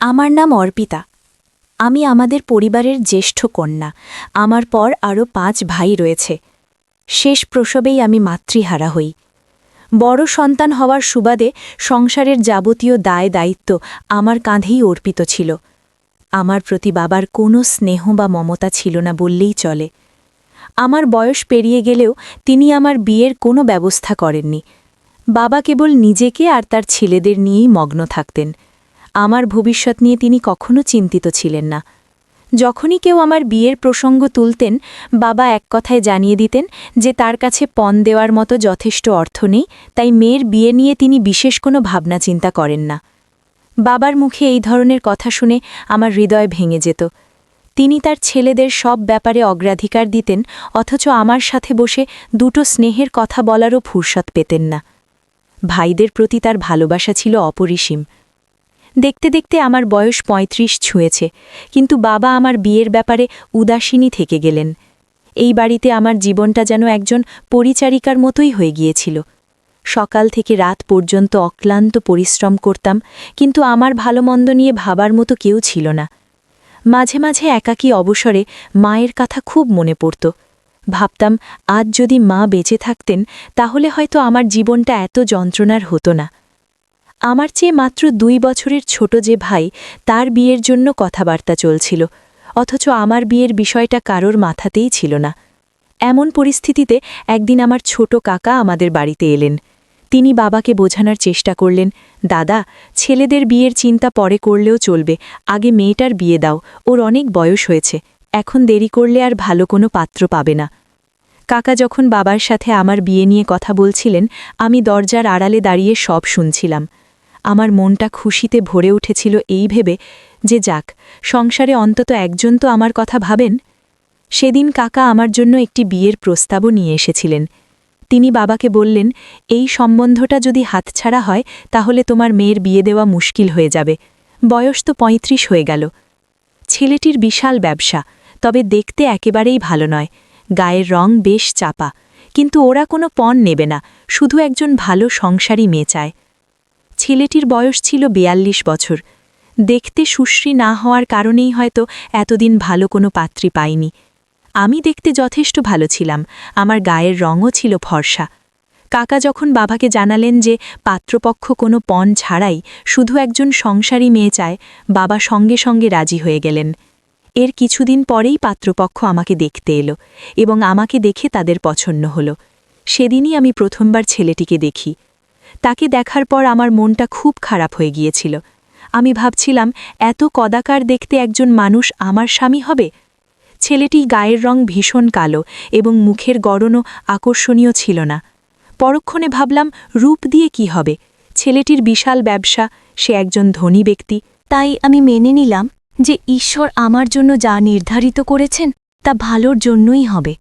আমার নাম অর্পিতা। আমি আমাদের পরিবারের জ্যেষ্ঠ কন্যা। আমার পর আরও 5 ভাই রয়েছে। শেষ প্রসবেই আমি মাতৃহারা হই। বড় সন্তান হওয়ার সুবাদে সংসারের যাবতীয় দায় দায়িত্ব আমার কাঁধেই অর্পিত ছিল। আমার প্রতি বাবার কোনো স্নেহ বা মমতা ছিল না বললেই চলে। আমার বয়স পেরিয়ে গেলেও তিনি আমার বিয়ের কোনো ব্যবস্থা করেননি। বাবা কেবল নিজেকে আর তার ছেলেদের নিয়েই মগ্ন থাকতেন। আমার ভবিষ্যৎ নিয়ে তিনি কখনো চিন্তিত ছিলেন না। যখনই কেউ আমার বিয়ের প্রসঙ্গ তুলতেন, বাবা এক কথায় জানিয়ে দিতেন যে তার কাছে পণ দেওয়ার মতো যথেষ্ট অর্থ নেই, তাই মেয়ের বিয়ে নিয়ে তিনি বিশেষ কোনো ভাবনা চিন্তা করেন না। বাবার মুখে এই ধরনের কথা শুনে আমার হৃদয় ভেঙে যেত। তিনি তার ছেলেদের সব ব্যাপারে অগ্রাধিকার দিতেন, অথচ আমার সাথে বসে দুটো স্নেহের কথা বলারও ফুরসত পেতেন না। ভাইদের প্রতি তার ভালোবাসা ছিল অপরিসীম। দেখতে দেখতে আমার বয়স 35 ছুঁয়েছে, কিন্তু বাবা আমার বিয়ের ব্যাপারে উদাসীনী থেকে গেলেন। এই বাড়িতে আমার জীবনটা যেন একজন পরিচারিকার মতোই হয়ে গিয়েছিল। সকাল থেকে রাত পর্যন্ত অক্লান্ত পরিশ্রম করতাম, কিন্তু আমার ভালোমন্দ নিয়ে ভাবার মতো কেউ ছিল না। মাঝে মাঝে একাকী অবসরে মায়ের কথা খুব মনে পড়ত। ভাবতাম, আজ যদি মা বেঁচে থাকতেন তাহলে হয়তো আমার জীবনটা এত যন্ত্রণার হতো না। আমার চেয়ে মাত্র 2 বছরের ছোট যে ভাই, তার বিয়ের জন্য কথাবার্তা চলছিল, অথচ আমার বিয়ের বিষয়টা কারোর মাথাতেই ছিল না। এমন পরিস্থিতিতে একদিন আমার ছোট কাকা আমাদের বাড়িতে এলেন। তিনি বাবাকে বোঝানোর চেষ্টা করলেন, দাদা, ছেলেদের বিয়ের চিন্তা পরে করলেও চলবে, আগে মেয়েটার বিয়ে দাও, ওর অনেক বয়স হয়েছে, এখন দেরি করলে আর ভালো কোনো পাত্র পাবে না। কাকা যখন বাবার সাথে আমার বিয়ে নিয়ে কথা বলছিলেন, আমি দরজার আড়ালে দাঁড়িয়ে সব শুনছিলাম। আমার মনটা খুশিতে ভরে উঠেছিল এই ভেবে যে যাক, সংসারে অন্তত একজন তো আমার কথা ভাবেন। সেদিন কাকা আমার জন্য একটি বিয়ের প্রস্তাবও নিয়ে এসেছিলেন। তিনি বাবাকে বললেন, এই সম্বন্ধটা যদি হাতছাড়া হয় তাহলে তোমার মেয়ের বিয়ে দেওয়া মুশকিল হয়ে যাবে, বয়স তো 35 হয়ে গেল। ছেলেটির বিশাল ব্যবসা, তবে দেখতে একেবারেই ভালো নয়, গায়ের রং বেশ চাপা, কিন্তু ওরা কোনো পণ নেবে না, শুধু একজন ভালো সংসারী মেয়ে চায়। ছেলেটির বয়স ছিল 42 বছর। দেখতে সুশ্রী না হওয়ার কারণেই হয়তো এতদিন ভালো কোনো পাত্রী পাইনি। আমি দেখতে যথেষ্ট ভালো ছিলাম, আমার গায়ের রঙও ছিল ফর্সা। কাকা যখন বাবাকে জানালেন যে পাত্রপক্ষ কোনো পণ ছাড়াই শুধু একজন সংসারী মেয়ে চায়, বাবা সঙ্গে সঙ্গে রাজি হয়ে গেলেন। এর কিছুদিন পরেই পাত্রপক্ষ আমাকে দেখতে এলো এবং আমাকে দেখে তাদের পছন্দ হলো। সেদিনই আমি প্রথমবার ছেলেটিকে দেখি। তাকে দেখার পর আমার মনটা খুব খারাপ হয়ে গিয়েছিল। আমি ভাবছিলাম, এত কদাকার দেখতে একজন মানুষ আমার স্বামী হবে? ছেলেটি গায়ের রং ভীষণ কালো এবং মুখের গড়নও আকর্ষণীয় ছিল না। পরক্ষণে ভাবলাম, রূপ দিয়ে কি হবে? ছেলেটির বিশাল ব্যবসা, সে একজন ধনী ব্যক্তি। তাই আমি মেনে নিলাম যে ঈশ্বর আমার জন্য যা নির্ধারিত করেছেন তা ভালোর জন্যই হবে।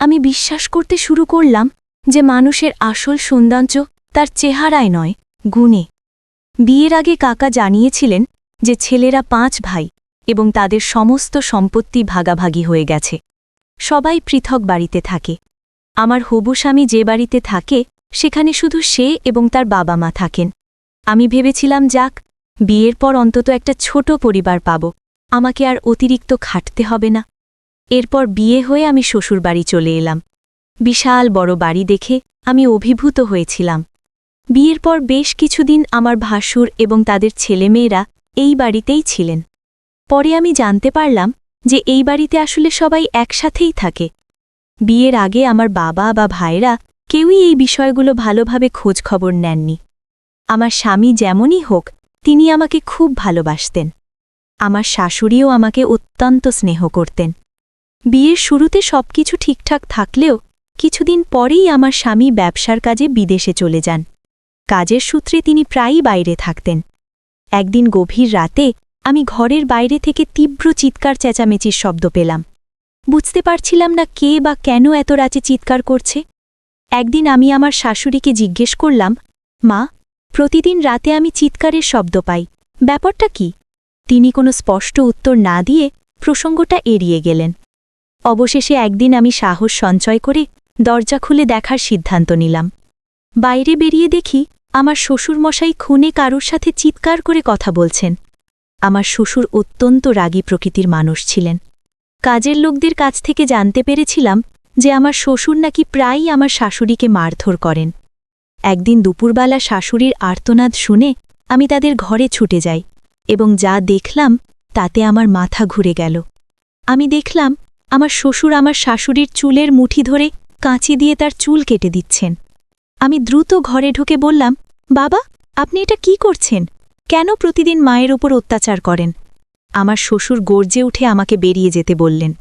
আমি বিশ্বাস করতে শুরু করলাম যে মানুষের আসল সৌন্দর্য তার চেহারায় নয়, গুণে। বিয়ের আগে কাকা জানিয়েছিলেন যে ছেলেরা 5 ভাই এবং তাদের সমস্ত সম্পত্তি ভাগাভাগি হয়ে গেছে। সবাই পৃথক বাড়িতে থাকে। আমার হবু স্বামী যে বাড়িতে থাকে সেখানে শুধু সে এবং তার বাবা মা থাকেন। আমি ভেবেছিলাম, যাক, বিয়ের পর অন্তত একটা ছোট পরিবার পাব, আমাকে আর অতিরিক্ত খাটতে হবে না। এরপর বিয়ে হয়ে আমি শ্বশুরবাড়ি চলে এলাম। বিশাল বড় বাড়ি দেখে আমি অভিভূত হয়েছিলাম। বিয়ের পর বেশ কিছুদিন আমার ভাসুর এবং তাদের ছেলেমেয়েরা এই বাড়িতেই ছিলেন। পরে আমি জানতে পারলাম যে এই বাড়িতে আসলে সবাই একসাথেই থাকে। বিয়ের আগে আমার বাবা বা ভাইরা কেউই এই বিষয়গুলো ভালোভাবে খোঁজ খবর নেননি। আমার স্বামী যেমনই হোক, তিনি আমাকে খুব ভালোবাসতেন। আমার শাশুড়িও আমাকে অত্যন্ত স্নেহ করতেন। বিয়ের শুরুতে সবকিছু ঠিকঠাক থাকলেও কিছুদিন পরেই আমার স্বামী ব্যবসার কাজে বিদেশে চলে যান। কাজের সূত্রে তিনি প্রায়ই বাইরে থাকতেন। একদিন গভীর রাতে আমি ঘরের বাইরে থেকে তীব্র চিৎকার চেঁচামেচির শব্দ পেলাম। বুঝতে পারছিলাম না কে বা কেন এত রাতে চিৎকার করছে। একদিন আমি আমার শাশুড়িকে জিজ্ঞেস করলাম, মা, প্রতিদিন রাতে আমি চিৎকারের শব্দ পাই, ব্যাপারটা কি? তিনি কোনো স্পষ্ট উত্তর না দিয়ে প্রসঙ্গটা এড়িয়ে গেলেন। অবশেষে একদিন আমি সাহস সঞ্চয় করে দরজা খুলে দেখার সিদ্ধান্ত নিলাম। বাইরে বেরিয়ে দেখি আমার শ্বশুরমশাই খুনে কারুর সাথে চিৎকার করে কথা বলছেন। আমার শ্বশুর অত্যন্ত রাগী প্রকৃতির মানুষ ছিলেন। কাজের লোকদের কাছ থেকে জানতে পেরেছিলাম যে আমার শ্বশুর নাকি প্রায়ই আমার শাশুড়িকে মারধর করেন। একদিন দুপুরবেলা শাশুড়ির আর্তনাদ শুনে আমি তাদের ঘরে ছুটে যাই এবং যা দেখলাম তাতে আমার মাথা ঘুরে গেল। আমি দেখলাম আমার শ্বশুর আমার শাশুড়ির চুলের মুঠি ধরে কাঁচি দিয়ে তার চুল কেটে দিচ্ছেন। আমি দ্রুত ঘরে ঢুকে বললাম, বাবা, আপনি এটা কি করছেন? কেন প্রতিদিন মায়ের ওপর অত্যাচার করেন? আমার শ্বশুর গর্জে উঠে আমাকে বেরিয়ে যেতে বললেন।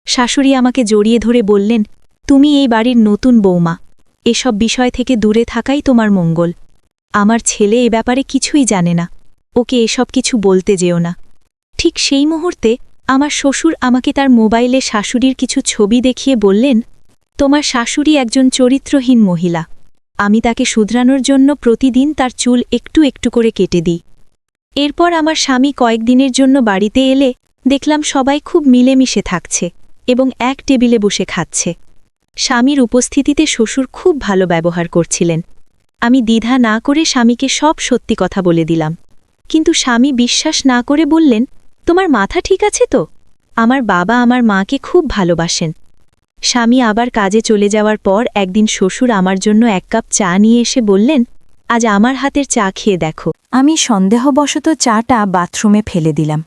শাশুড়ি আমাকে জড়িয়ে ধরে বললেন, তুমি এই বাড়ির নতুন বৌমা, এসব বিষয় থেকে দূরে থাকাই তোমার মঙ্গল। আমার ছেলে এ ব্যাপারে কিছুই জানে না, ওকে এসব কিছু বলতে যেও না। ঠিক সেই মুহূর্তে আমার শ্বশুর আমাকে তার মোবাইলে শাশুড়ির কিছু ছবি দেখিয়ে বললেন, তোমার শাশুড়ি একজন চরিত্রহীন মহিলা। আমি তাকে শুধরানোর জন্য প্রতিদিন তার চুল একটু একটু করে কেটে দিই। এরপর আমার স্বামী কয়েকদিনের জন্য বাড়িতে এলে দেখলাম সবাই খুব মিলেমিশে থাকছে এবং এক টেবিলে বসে খাচ্ছে। স্বামীর উপস্থিতিতে শ্বশুর খুব ভালো ব্যবহার করছিলেন। আমি দ্বিধা না করে স্বামীকে সব সত্যি কথা বলে দিলাম, কিন্তু স্বামী বিশ্বাস না করে বললেন, তোমার মাথা ঠিক আছে তো? আমার বাবা আমার মাকে খুব ভালোবাসেন। স্বামী আবার কাজে চলে যাওয়ার পর একদিন শ্বশুর আমার জন্য 1 কাপ চা নিয়ে এসে বললেন, আজ আমার হাতের চা খেয়ে দেখো। আমি সন্দেহবশত চাটা বাথরুমে ফেলে দিলাম।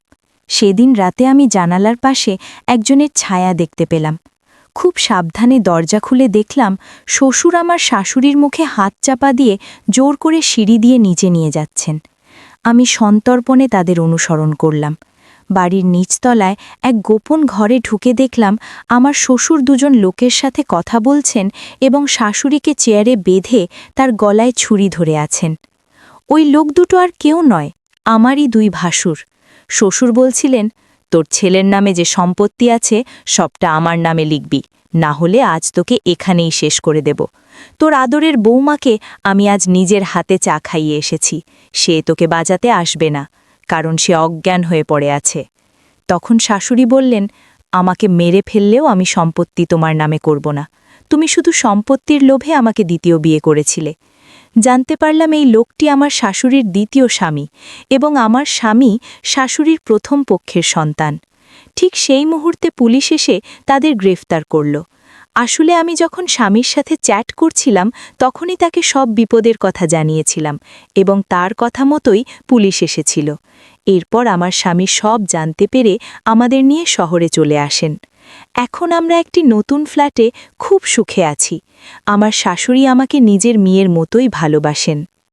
সেদিন রাতে আমি জানালার পাশে একজনের ছায়া দেখতে পেলাম। খুব সাবধানে দরজা খুলে দেখলাম শ্বশুর আমার শাশুড়ির মুখে হাত চাপা দিয়ে জোর করে সিঁড়ি দিয়ে নিচে নিয়ে যাচ্ছেন। আমি সন্তর্পণে তাদের অনুসরণ করলাম। বাড়ির নিচতলায় এক গোপন ঘরে ঢুকে দেখলাম আমার শ্বশুর দুজন লোকের সাথে কথা বলছেন এবং শাশুড়িকে চেয়ারে বেঁধে তার গলায় ছুরি ধরে আছেন। ওই লোক দুটো আর কেউ নয়, আমারই 2 ভাসুর। শ্বশুর বলছিলেন, তোর ছেলের নামে যে সম্পত্তি আছে সবটা আমার নামে লিখবি, না হলে আজ তোকে এখানেই শেষ করে দেব। তোর আদরের বৌমাকে আমি আজ নিজের হাতে চা খাইয়ে এসেছি, সে তোকে বাঁচাতে আসবে না, কারণ সে অজ্ঞান হয়ে পড়ে আছে। তখন শাশুড়ি বললেন, আমাকে মেরে ফেললেও আমি সম্পত্তি তোমার নামে করব না। তুমি শুধু সম্পত্তির লোভে আমাকে দ্বিতীয় বিয়ে করেছিলে। জানতে পারলাম এই লোকটি আমার শাশুড়ির দ্বিতীয় স্বামী এবং আমার স্বামী শাশুড়ির প্রথম পক্ষের সন্তান। ঠিক সেই মুহূর্তে পুলিশ এসে তাদের গ্রেফতার করল। আসলে আমি যখন স্বামীর সাথে চ্যাট করছিলাম তখনই তাকে সব বিপদের কথা জানিয়েছিলাম এবং তার কথা মতোই পুলিশ এসেছিল। এরপর আমার স্বামী সব জানতে পেরে আমাদের নিয়ে শহরে চলে আসেন। এখন আমরা একটি নতুন ফ্ল্যাটে খুব সুখে আছি। আমার শাশুড়ি আমাকে নিজের মেয়ের মতোই ভালোবাসেন।